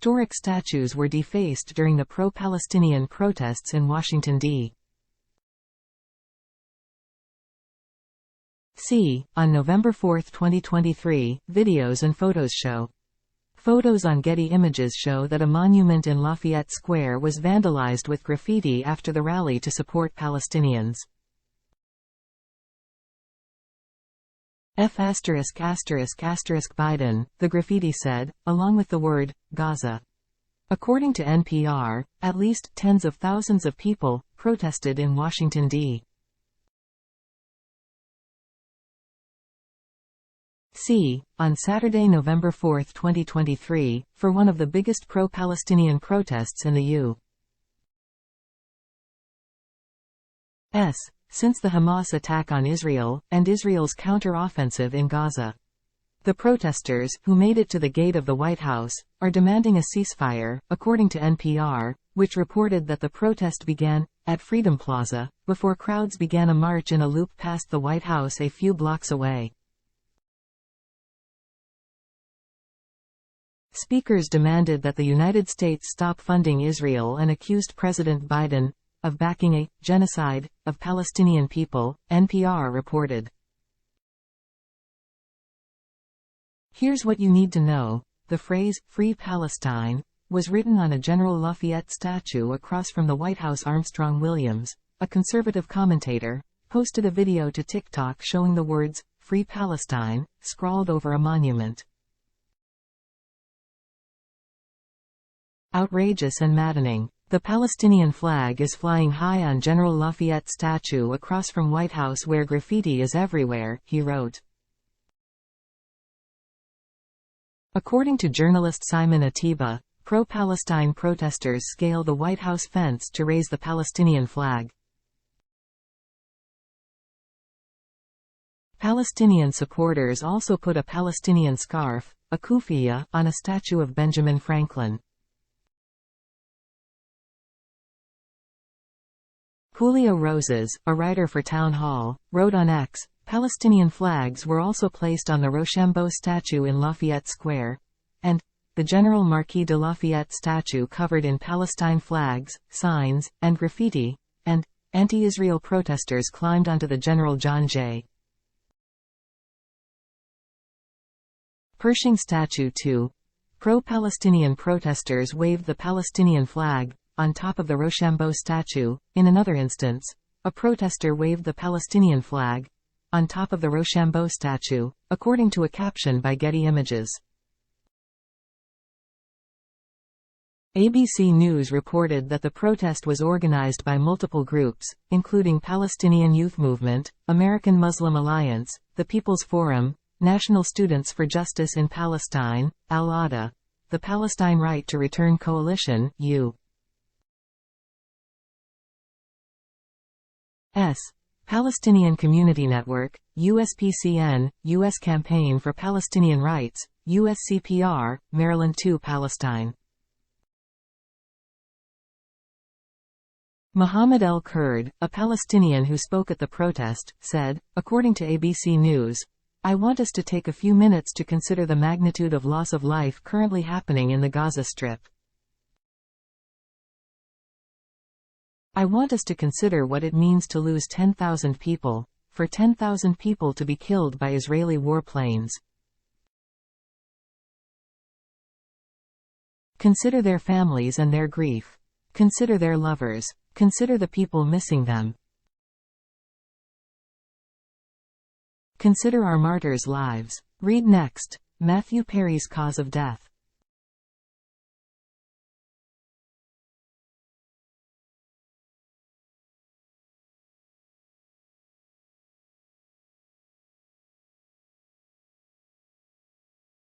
Historic statues were defaced during the pro-Palestinian protests in Washington, D.C. On November 4, 2023, videos and photos show. Photos on Getty Images show that a monument in Lafayette Square was vandalized with graffiti after the rally to support Palestinians. Biden, the graffiti said, along with the word, Gaza. According to NPR, at least tens of thousands of people protested in Washington, D.C. on Saturday, November 4, 2023, for one of the biggest pro-Palestinian protests in the U.S. since the Hamas attack on Israel, and Israel's counter-offensive in Gaza. The protesters, who made it to the gate of the White House, are demanding a ceasefire, according to NPR, which reported that the protest began at Freedom Plaza, before crowds began a march in a loop past the White House a few blocks away. Speakers demanded that the United States stop funding Israel and accused President Biden of backing a genocide of Palestinian people, NPR reported. Here's what you need to know. The phrase, "Free Palestine," was written on a General Lafayette statue across from the White House. Armstrong Williams, a conservative commentator, posted a video to TikTok showing the words, "Free Palestine," scrawled over a monument. Outrageous and maddening. The Palestinian flag is flying high on General Lafayette statue across from White House where graffiti is everywhere, he wrote. According to journalist Simon Atiba, pro-Palestine protesters scale the White House fence to raise the Palestinian flag. Palestinian supporters also put a Palestinian scarf, a kufiya, on a statue of Benjamin Franklin. Julio Rosas, a writer for Town Hall, wrote on X, Palestinian flags were also placed on the Rochambeau statue in Lafayette Square, and the General Marquis de Lafayette statue covered in Palestine flags, signs, and graffiti, and anti-Israel protesters climbed onto the General John J. Pershing statue too. Pro-Palestinian protesters waved the Palestinian flag on top of the Rochambeau statue. In another instance, a protester waved the Palestinian flag on top of the Rochambeau statue, according to a caption by Getty Images. ABC News reported that the protest was organized by multiple groups, including Palestinian Youth Movement, American Muslim Alliance, the People's Forum, National Students for Justice in Palestine, Al-Ada, the Palestine Right to Return Coalition, U.S. Palestinian Community Network, USPCN, U.S. Campaign for Palestinian Rights, USCPR, Maryland 2 Palestine. Mohammed El-Kurd, a Palestinian who spoke at the protest, said, according to ABC News, "I want us to take a few minutes to consider the magnitude of loss of life currently happening in the Gaza Strip. I want us to consider what it means to lose 10,000 people, for 10,000 people to be killed by Israeli warplanes. Consider their families and their grief. Consider their lovers. Consider the people missing them. Consider our martyrs' lives." Read next. Matthew Perry's cause of death.